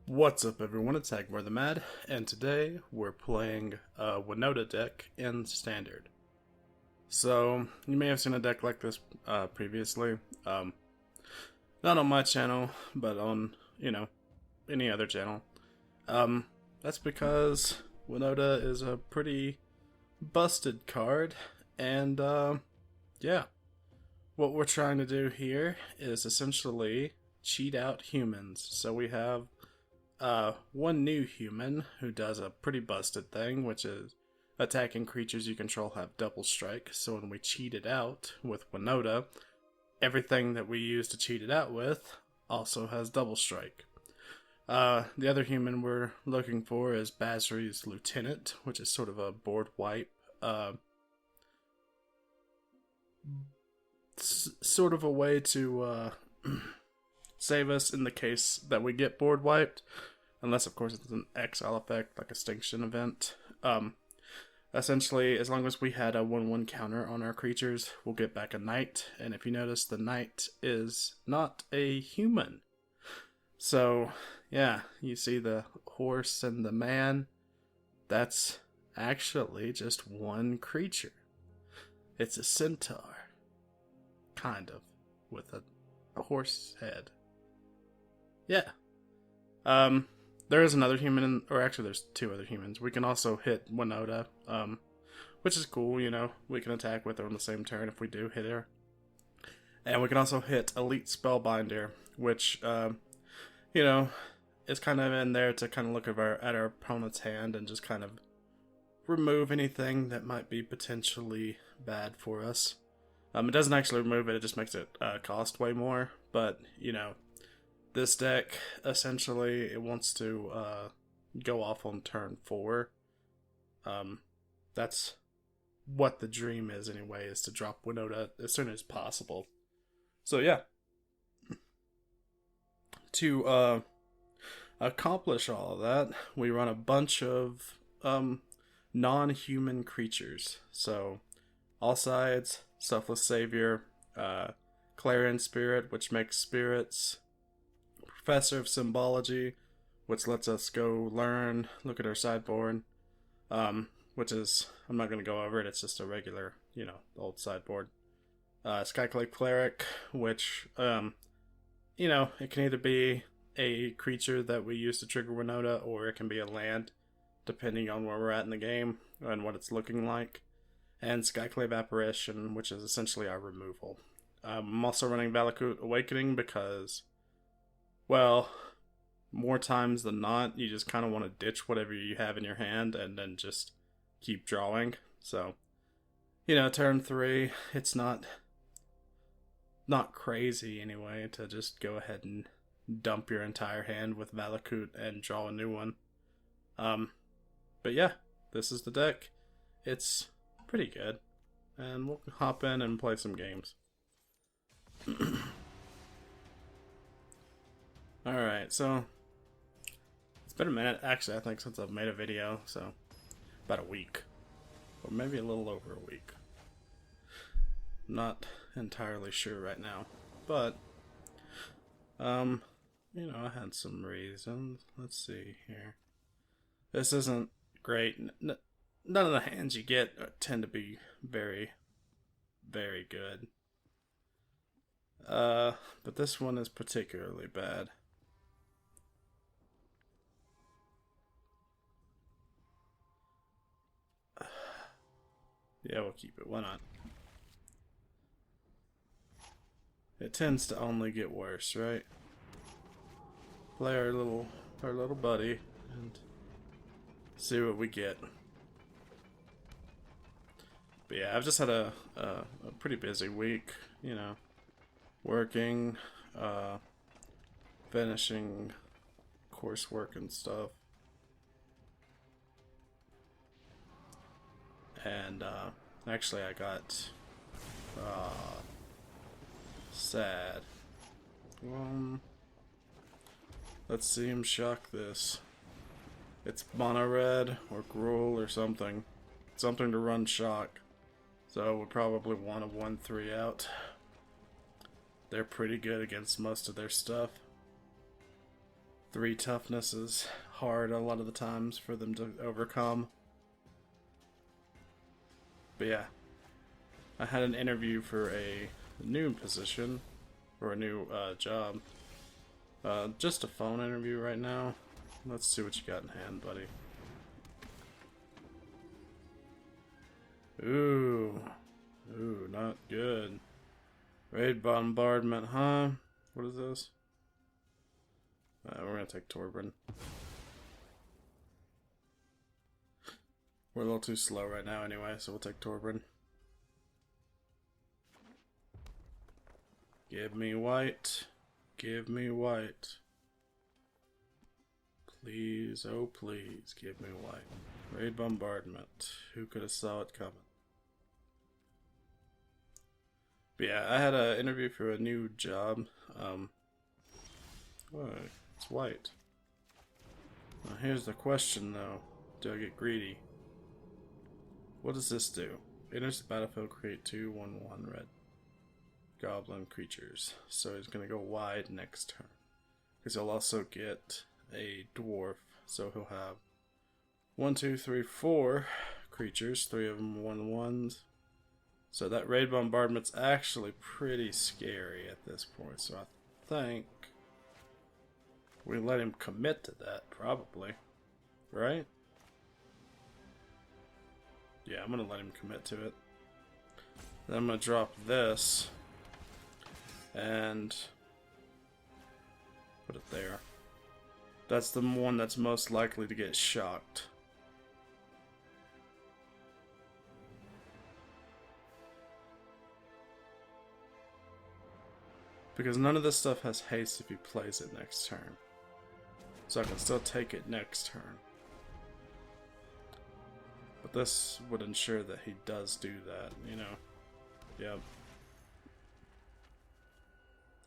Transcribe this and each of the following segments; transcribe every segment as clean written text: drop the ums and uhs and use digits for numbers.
What's up everyone, it's Sideboard the Mad, and today we're playing a Winota deck in Standard. So, you may have seen a deck like this previously, not on my channel, but on, any other channel. That's because Winota is a pretty busted card, and yeah. What we're trying to do here is essentially cheat out humans. So we have one new human who does a pretty busted thing, which is attacking creatures you control have double strike. So when we cheat it out with Winota, everything that we use to cheat it out with also has double strike. The other human we're looking for is Basri's Lieutenant, which is sort of a board wipe. Sort of a way to save us in the case that we get board wiped, unless of course it's an exile effect like extinction event. Essentially, as long as we had a 1/1 counter on our creatures, we'll get back a knight, and if you notice, the knight is not a human. So yeah, you see the horse and the man, that's actually just one creature. It's a centaur. Kind of, with a horse head. Yeah. There is another human, or actually there's two other humans. We can also hit Winota, which is cool, we can attack with her on the same turn if we do hit her. And we can also hit Elite Spellbinder, which, is kind of in there to kind of look at our opponent's hand and just kind of remove anything that might be potentially bad for us. It doesn't actually remove it, it just makes it cost way more. But, this deck, essentially, it wants to go off on turn 4. That's what the dream is anyway, is to drop Winota as soon as possible. So yeah. To accomplish all of that, we run a bunch of non-human creatures. So, Alseid, Selfless Savior, Clarion Spirit, which makes spirits, Professor of Symbology, which lets us go learn, look at our sideboard, which is, I'm not going to go over it, it's just a regular, old sideboard. Skyclave Cleric, which, it can either be a creature that we use to trigger Winota, or it can be a land, depending on where we're at in the game and what it's looking like. And Skyclave Apparition, which is essentially our removal. I'm also running Valakut Awakening because, well, more times than not, you just kind of want to ditch whatever you have in your hand and then just keep drawing. So, turn 3, it's not crazy anyway to just go ahead and dump your entire hand with Valakut and draw a new one. But yeah, this is the deck. It's pretty good, and we'll hop in and play some games. Alright, so it's been a minute, actually, I think, since I've made a video, so about a week, or maybe a little over a week. Not entirely sure right now, but I had some reasons. Let's see here. This isn't great. None of the hands you get tend to be very, very good. But this one is particularly bad. Yeah, we'll keep it. Why not? It tends to only get worse, right? Play our little buddy and see what we get. But yeah, I've just had a pretty busy week, working, finishing coursework and stuff. And actually I got sad. Let's see him shock this. It's mono red or Gruul or something. Something to run shock. So we'll probably want a 1/3 out. They're pretty good against most of their stuff. 3 toughness is hard a lot of the times for them to overcome. But yeah, I had an interview for a new position, or a new job. Just a phone interview right now. Let's see what you got in hand, buddy. Ooh, not good. Raid bombardment, huh? What is this? We're gonna take Torbran. We're a little too slow right now anyway, so we'll take Torbran. Give me white. Give me white. Please, oh please, give me white. Raid bombardment. Who could have saw it coming? But yeah, I had an interview for a new job. Oh, it's white. Now here's the question though. Do I get greedy? What does this do? Enters the battlefield, create 2/1/1 red goblin creatures. So he's gonna go wide next turn. Because he'll also get a dwarf. So he'll have 1, 2, 3, 4 creatures. 3 of them 1/1s. So that raid bombardment's actually pretty scary at this point. So I think we let him commit to that, probably. Right? Yeah, I'm gonna let him commit to it. Then I'm gonna drop this and put it there. That's the one that's most likely to get shocked. Because none of this stuff has haste if he plays it next turn. So I can still take it next turn. But this would ensure that he does do that, you know. Yep.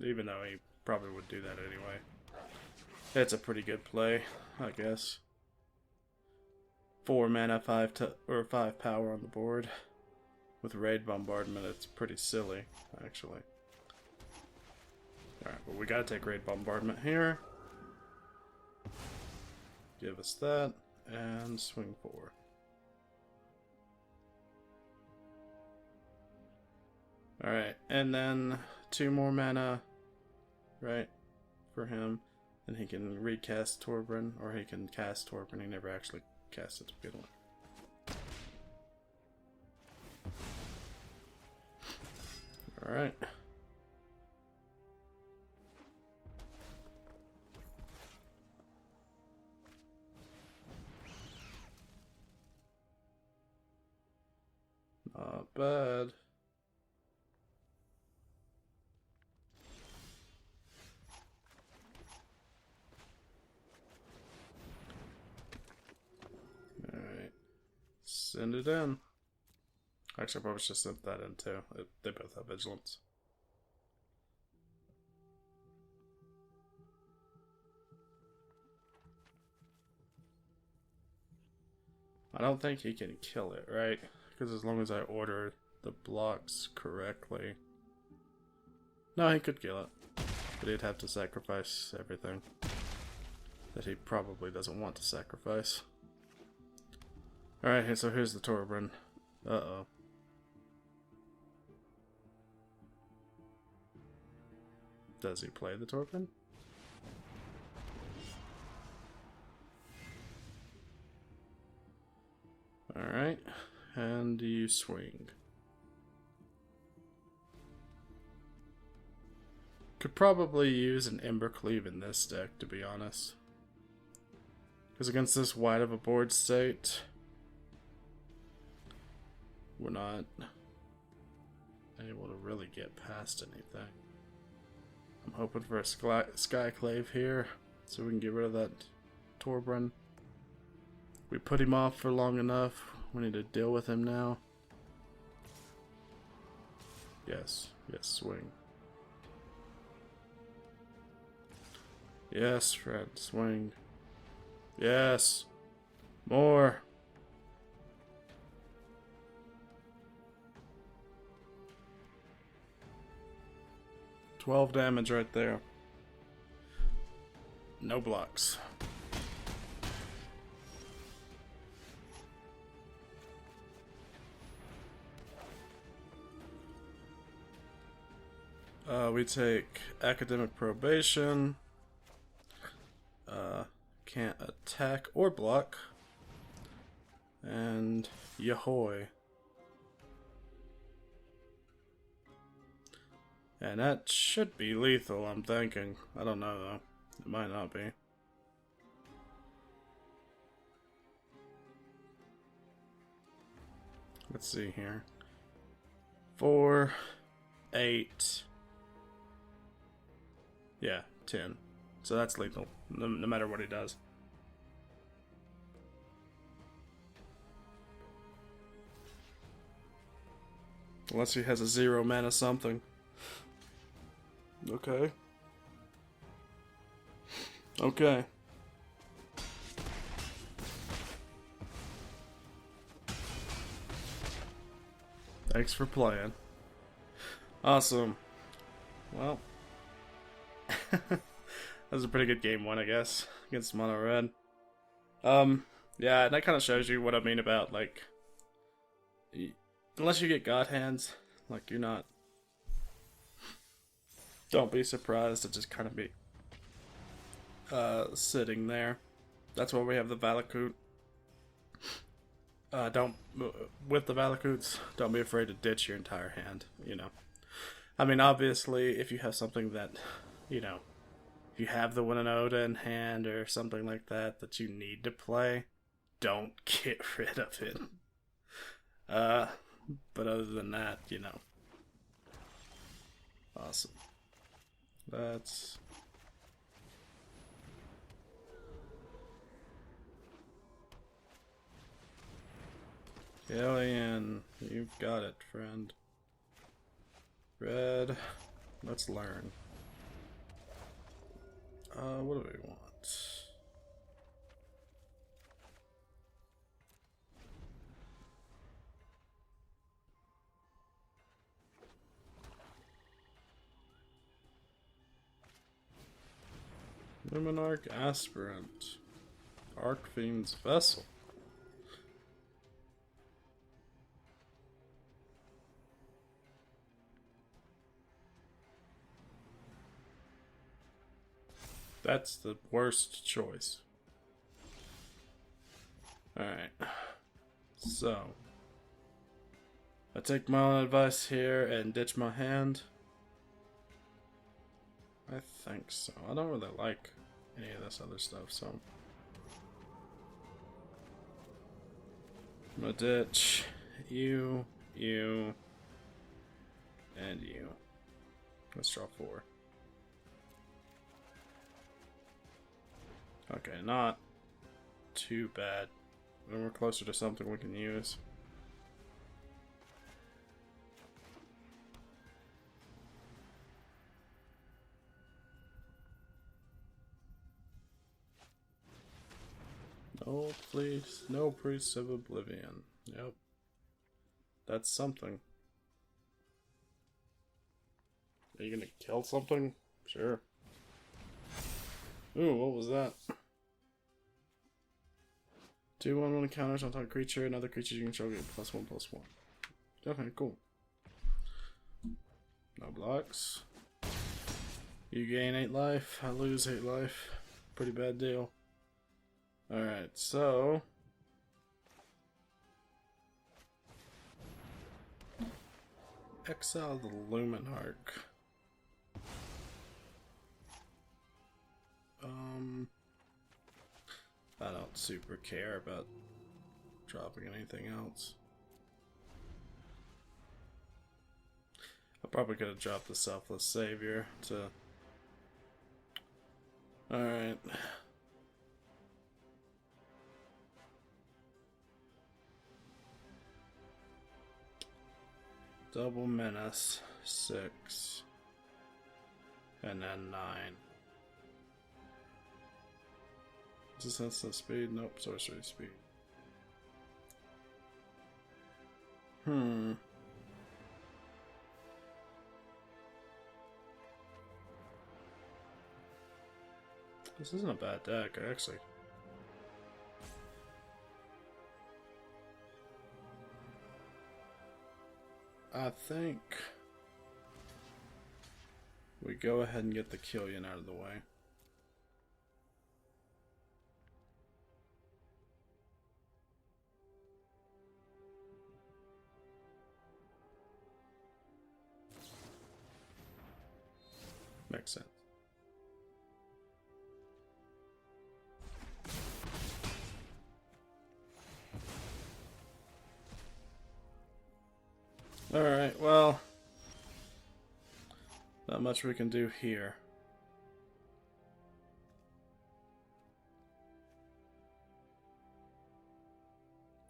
Even though he probably would do that anyway. It's a pretty good play, I guess. 4 mana, 5 power on the board. With raid bombardment, it's pretty silly, actually. Alright, well we gotta take raid bombardment here. Give us that, and swing 4. Alright, and then 2 more mana, right, for him. And he can recast Torbran, or he can cast Torbran. He never actually cast it to begin with. Alright. Not bad. Alright. Send it in. Actually, I probably should have sent that in too. They both have vigilance. I don't think he can kill it, right? Because as long as I order the blocks correctly. No, he could kill it. But he'd have to sacrifice everything that he probably doesn't want to sacrifice. Alright, so here's the Torbran. Uh-oh. Does he play the Torbran? Alright, and you swing. Could probably use an Embercleave in this deck, to be honest. Because against this wide of a board state, we're not able to really get past anything. I'm hoping for a Skyclave here, so we can get rid of that Torbran. We put him off for long enough. We need to deal with him now. Yes, yes, swing. Yes, Fred, swing. Yes, more. $12 damage right there. no blocks. We take Academic Probation. Can't attack or block. And Yahoy. And that should be lethal, I'm thinking. I don't know though. It might not be. Let's see here. 4, 8. Yeah, 10. So that's lethal, no matter what he does. Unless he has a 0 mana something. Okay. Okay. Thanks for playing. Awesome. Well. That was a pretty good game one, I guess. Against Mono Red. Yeah, and that kind of shows you what I mean about, like... Unless you get God Hands, like, you're not... Don't be surprised to just kind of be... sitting there. That's why we have the Valakut. With the Valakuts, don't be afraid to ditch your entire hand, you know. I mean, obviously, if you have something that, you know, if you have the Winota in hand or something like that that you need to play, don't get rid of it. But other than that, you know. Awesome. That's... Alien, you've got it, friend. Red, let's learn. What do we want? Luminarch Aspirant. Archfiend's Vessel. That's the worst choice. Alright. So. I take my own advice here and ditch my hand. I think so. I don't really like any of this other stuff, so. I'm gonna ditch you, and you. Let's draw 4. Okay, not too bad. And we're closer to something we can use. No, please. No Priests of Oblivion. Yep. That's something. Are you gonna kill something? Sure. Ooh, what was that? 2/1 encounters on top creature, another creature you control get +1/+1. Okay, cool. No blocks. You gain 8 life, I lose 8 life. Pretty bad deal. Alright, so... Exile the Luminarch. I don't super care about dropping anything else. I probably could have dropped the Selfless Savior to... Alright. Double Menace, 6. And then 9. Is this instant speed? Nope, sorcery speed. This isn't a bad deck, actually. I think we go ahead and get the Killian out of the way. Makes sense. Alright, well, not much we can do here.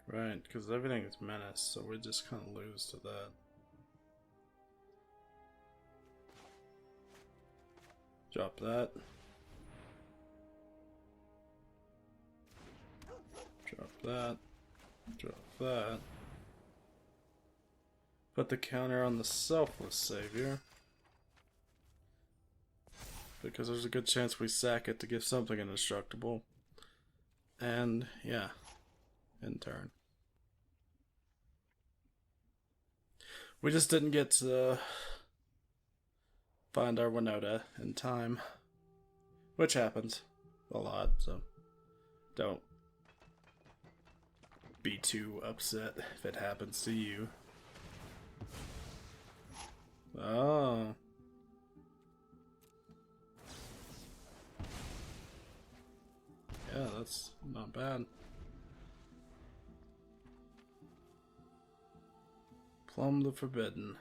Right, because everything is menace, so we just kind of lose to that. Drop that. Drop that. Drop that. Put the counter on the Selfless Savior. Because there's a good chance we sack it to give something indestructible. And, yeah. In turn. We just didn't get to find our Winota in time. Which happens a lot, so don't be too upset if it happens to you. Oh. Yeah, that's not bad. Plumb the Forbidden.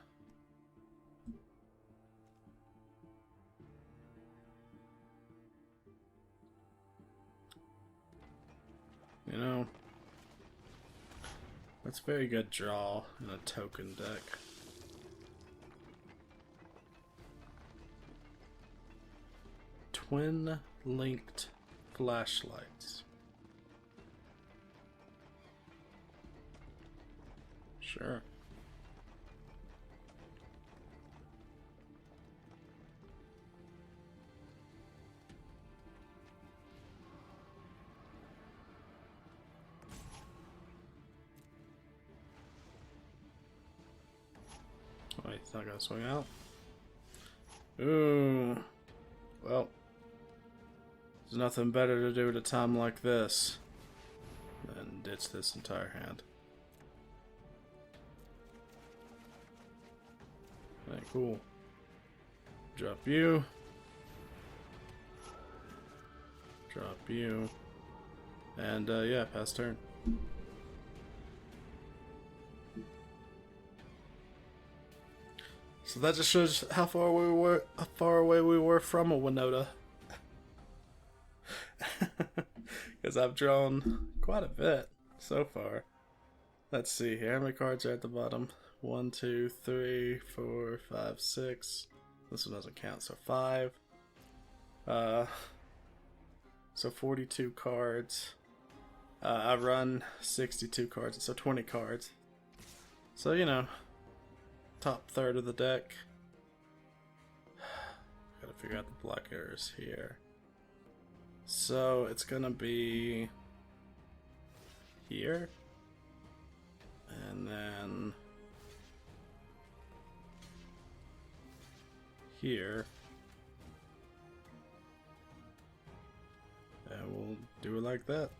You know, that's a very good draw in a token deck. Twin linked flashlights. Sure. Wait, it's not gonna swing out. Ooh. Well, there's nothing better to do at a time like this than ditch this entire hand. Alright, cool. Drop you. Drop you. And, yeah, pass turn. So that just shows how far away we were from a Winota. Because I've drawn quite a bit so far. Let's see here. How many cards are at the bottom? 1, 2, 3, 4, 5, 6. This one doesn't count, so 5. So 42 cards. I run 62 cards, so 20 cards. So, you know, top third of the deck. Gotta figure out the blockers here. So it's gonna be here, and then here, and we'll do it like that.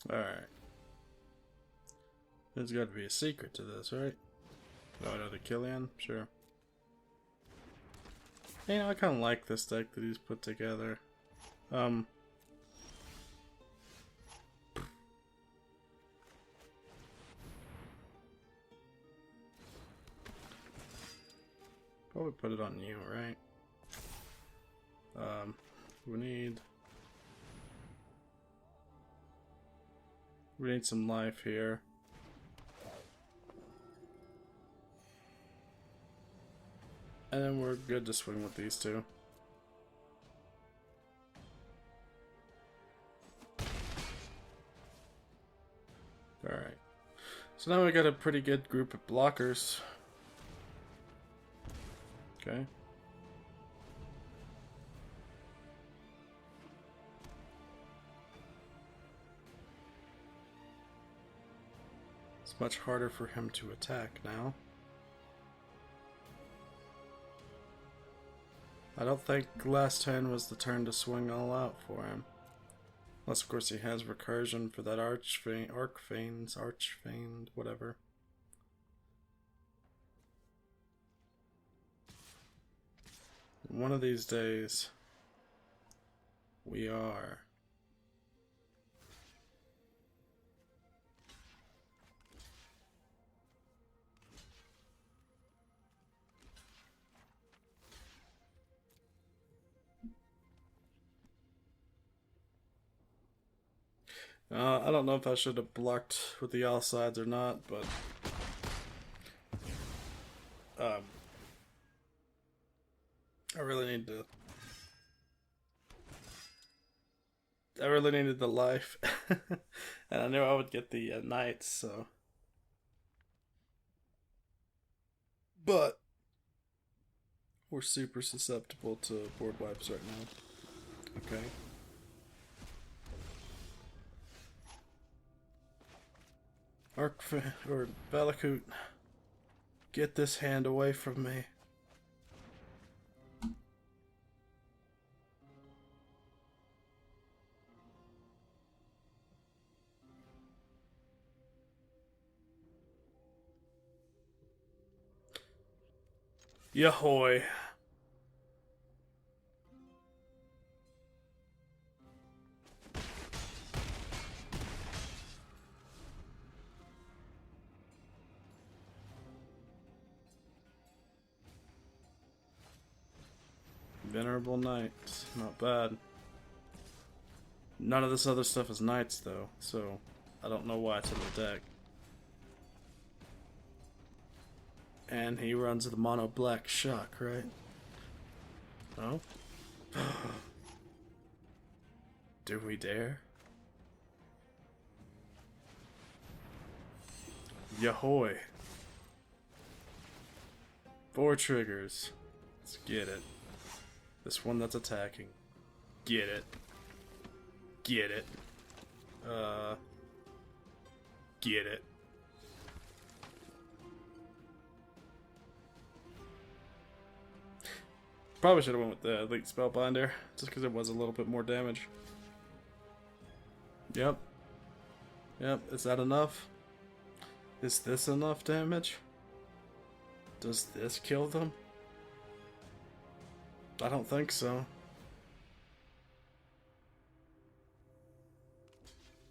Alright. There's got to be a secret to this, right? Oh, another Killian? Sure. You know, I kind of like this deck that he's put together. Probably put it on you, right? We need We need some life here. And then we're good to swing with these two. Alright. So now we got a pretty good group of blockers. Okay. It's much harder for him to attack now. I don't think last turn was the turn to swing all out for him. Unless, of course, he has recursion for that Archfiend, whatever. One of these days, we are. I don't know if I should have blocked with the Alseids or not, but I really need to. I really needed the life, and I knew I would get the knights. So, but we're super susceptible to board wipes right now. Okay. Or Valakut, get this hand away from me. Yahoy. Venerable Knight, not bad. None of this other stuff is Knights though, so I don't know why it's in the deck. And he runs the mono black shock, right? Oh? Do we dare? Yahoy. 4 triggers. Let's get it. This one that's attacking. Get it. Get it. Get it. Probably should have went with the Elite Spellbinder, just because it was a little bit more damage. Yep. Yep, is that enough? Is this enough damage? Does this kill them? I don't think so.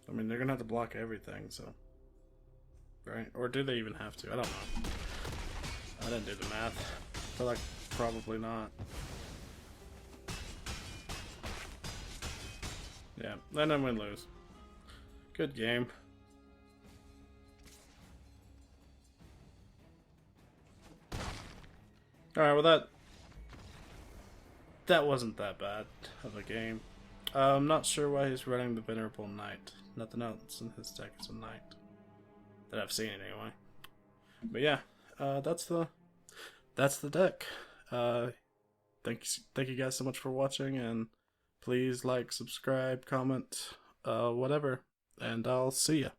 I mean, they're gonna have to block everything, so. Right? Or do they even have to? I don't know. I didn't do the math. I feel like probably not. Yeah, and then we lose. Good game. Alright, well that wasn't that bad of a game. I'm not sure why he's running the Venerable Knight. Nothing else in his deck is a Knight. That I've seen anyway. But yeah, that's the deck. Thank you guys so much for watching, and please like, subscribe, comment, whatever, and I'll see ya.